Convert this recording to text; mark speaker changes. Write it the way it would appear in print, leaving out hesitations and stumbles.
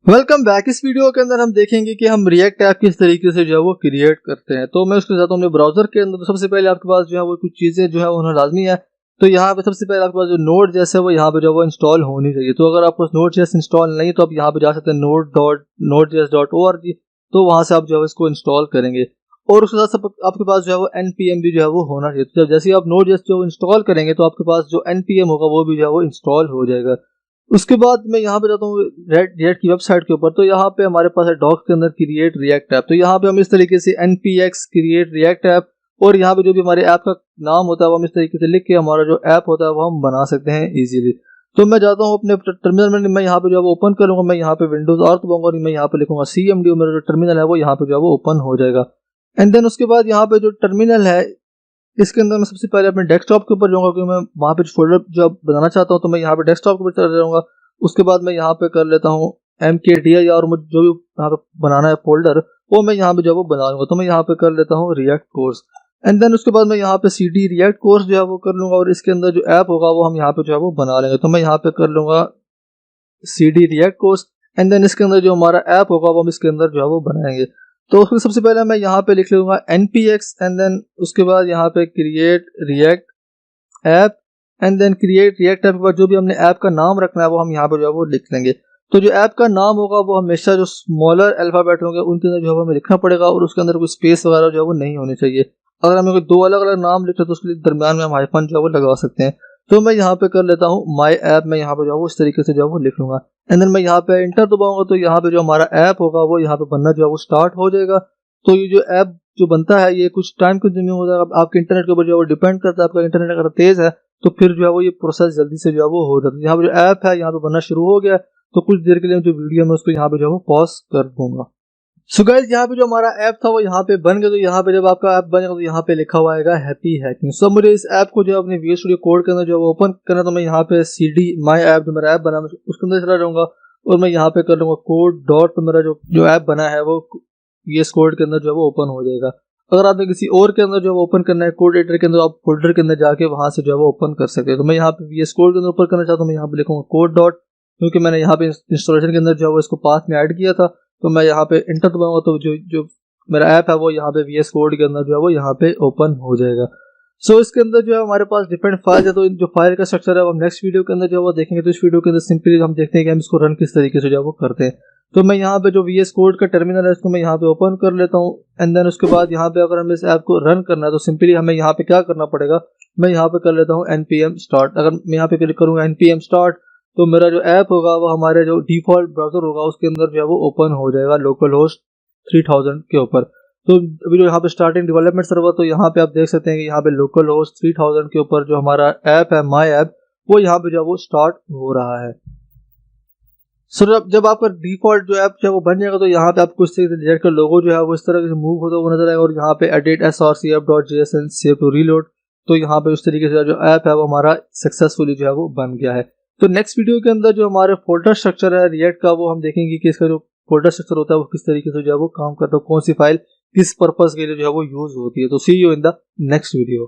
Speaker 1: Welcome back. इस video के अंदर हम देखेंगे कि हम रिएक्ट ऐप किस तरीके से जो है वो क्रिएट करते हैं। तो मैं उसके साथ अपने ब्राउजर के अंदर, तो सबसे पहले आपके पास जो है वो कुछ चीज़ें जो है वो लाजमी है। तो यहाँ पे सबसे पहले आपके पास जो नोड जैसे वो यहाँ पे जो है वो इंस्टॉल होनी चाहिए। तो अगर आपको नोड जेएस इंस्टॉल नहीं तो आप यहाँ पे जा सकते हैं node.nodejs.org। तो वहाँ से आप जो है इसको इंस्टॉल करेंगे और उसके साथ आपके पास जो है वो npm भी जो है वो होना चाहिए। तो जब जैसे ही आप नोड जेएस जो इंस्टॉल करेंगे तो आपके पास जो npm होगा वो भी जो है वो इंस्टॉल हो जाएगा। उसके बाद मैं यहाँ पे जाता हूँ रिएक्ट की वेबसाइट के ऊपर। तो यहाँ पे हमारे पास है डॉक्स के अंदर क्रिएट रिएक्ट ऐप। तो यहाँ पे हम इस तरीके से npx क्रिएट रिएक्ट ऐप, और यहाँ पे जो भी हमारे ऐप का नाम होता है वो हम इस तरीके से लिख के हमारा जो ऐप होता है वो हम बना सकते हैं इजीली। तो मैं जाता हूँ अपने टर्मिनल में, मैं यहाँ पे जो है वो ओपन करूँगा। मैं यहाँ पे विंडोज आर दबाऊंगा और मैं यहाँ पे लिखूंगा cmd और मेरा जो टर्मिनल है वो यहाँ पे जो है वो ओपन हो जाएगा। एंड देन उसके बाद यहाँ पे जो टर्मिनल है इसके अंदर मैं सबसे पहले अपने डेस्कटॉप के ऊपर जाऊंगा, क्योंकि मैं वहाँ पे फोल्डर जो बनाना चाहता हूँ तो मैं यहाँ पे डेस्कटॉप के ऊपर चला जाऊंगा। उसके बाद मैं यहाँ पे कर लेता हूँ mkdir और मुझे जो भी यहाँ पे बनाना है फोल्डर वो मैं यहाँ पे जो है वो बना लूंगा। तो मैं यहाँ पे कर लेता हूँ रिएक्ट कोर्स। एंड देन उसके बाद मैं यहाँ पे cd रिएक्ट कोर्स जो है वो कर लूंगा और इसके अंदर जो ऐप होगा वो हम यहाँ पे जो है वो बना लेंगे। तो मैं यहाँ पे कर लूंगा cd React course. And then इसके अंदर जो हमारा ऐप होगा वो हम इसके अंदर जो है वो बनाएंगे। तो उसमें सबसे पहले मैं यहाँ पे लिख लूंगा npx एंड देन उसके बाद यहाँ पे create React app and then create React app के बाद जो भी हमने ऐप का नाम रखना है वो हम यहाँ पे जो है वो लिख लेंगे। तो जो ऐप का नाम होगा वो हमेशा जो स्मॉलर अल्फाबेट होंगे उनके अंदर जो है हमें लिखना पड़ेगा और उसके अंदर कोई स्पेस वगैरह जो है वो नहीं होनी चाहिए। अगर हमें कोई दो अलग अलग नाम लिखते हैं तो उसके दरमियान में हम हाइफन जो है वो लगा सकते हैं। तो मैं यहाँ पे कर लेता हूँ माई ऐप, मैं यहाँ पे जो है वो इस तरीके से जो है वो लिख लूंगा। एंड देन मैं यहाँ पे इंटर दबाऊंगा तो यहाँ पे जो हमारा ऐप होगा वो यहाँ पे बनना जो है वो स्टार्ट हो जाएगा। तो ये जो ऐप जो बनता है ये कुछ टाइम कंज्यूमिंग होता है, आपके इंटरनेट के ऊपर जो है वो डिपेंड करता है। आपका इंटरनेट अगर तेज है तो फिर जो है वो ये प्रोसेस जल्दी से जो है वो हो जाता है। यहाँ पे जो ऐप है यहाँ पे बनना शुरू हो गया, तो कुछ देर के लिए जो वीडियो में उसको यहाँ पे जो है वो पॉज कर दूंगा। सो गाइस, यहाँ पे जो हमारा ऐप था वो यहाँ पे बन गया। तो यहाँ पे जब आपका ऐप बनेगा तो यहाँ पे लिखा हुआ आएगा हैप्पी हैकिंग। सो मुझे इस ऐप को जो अपने VS Studio कोड के अंदर जो ओपन करना, तो मैं यहाँ पे cd माई ऐप जो मेरा ऐप बना उसके अंदर चला जाऊंगा और मैं यहाँ पे कर लूंगा कोड डॉट, तो मेरा जो ऐप बना है वो VS कोड के अंदर जो है वो ओपन हो जाएगा। अगर आपने किसी और के अंदर जो ओपन करना है कोड एडिटर के अंदर, आप फोल्डर के अंदर जाके वहां से जो है वो ओपन कर सकते हैं। तो मैं यहाँ पे VS कोड के अंदर ओपन करना चाहता हूँ, मैं यहाँ पे लिखूंगा कोड डॉट, क्योंकि मैंने यहाँ पे इंस्टॉलेशन के अंदर जो है वो इसको पाथ में ऐड किया था। तो मैं यहाँ पे इंटर दबाऊंगा तो जो मेरा ऐप है वो यहाँ पे VS कोड के अंदर जो है वो यहाँ पे ओपन हो जाएगा। सो इसके अंदर जो है हमारे पास डिफरेंट फाइल है। तो जो फाइल का स्ट्रक्चर है वो हम नेक्स्ट वीडियो के अंदर जो है वो देखेंगे। तो इस वीडियो के अंदर सिंपली हम देखते हैं कि हम इसको रन किस तरीके से जो है वो करते हैं। तो मैं यहाँ पे जो VS कोड का टर्मिनल है इसको मैं यहाँ पे ओपन कर लेता हूँ। एंड देन उसके बाद यहाँ पे अगर हमें इस ऐप को रन करना है तो सिंपली हमें यहाँ पे क्या करना पड़ेगा, मैं यहाँ पे कर लेता हूँ npm start। अगर मैं यहाँ पे क्लिक करूँगा npm start तो मेरा जो ऐप होगा वो हमारे जो डिफॉल्ट ब्राउजर होगा उसके अंदर जो है वो ओपन हो जाएगा लोकल होस्ट 3000 के ऊपर। तो अभी जो यहाँ पे स्टार्टिंग डेवलपमेंट सर्वर, तो यहाँ पे आप देख सकते हैं कि यहाँ पे लोकल होस्ट 3000 के ऊपर जो हमारा ऐप है माई ऐप वो यहाँ पे जो है वो स्टार्ट हो रहा है। सो जब आपका डिफॉल्ट जो ऐप जो है वो बन जाएगा तो यहाँ पे आपको इस तरीके से रिएक्ट का लोगो जो है वो इस तरह से मूव होता हुआ नजर आएगा और यहाँ पे edit srcf.js and save to reload। तो यहाँ पे उस तरीके से जो ऐप है वो हमारा सक्सेसफुली जो है वो बन गया है। तो नेक्स्ट वीडियो के अंदर जो हमारे फोल्डर स्ट्रक्चर है रिएक्ट का वो हम देखेंगे कि इसका जो फोल्डर स्ट्रक्चर होता है वो किस तरीके से जो है वो काम करता है, कौन सी फाइल किस पर्पज के लिए जो है वो यूज होती है। तो see you in the next video.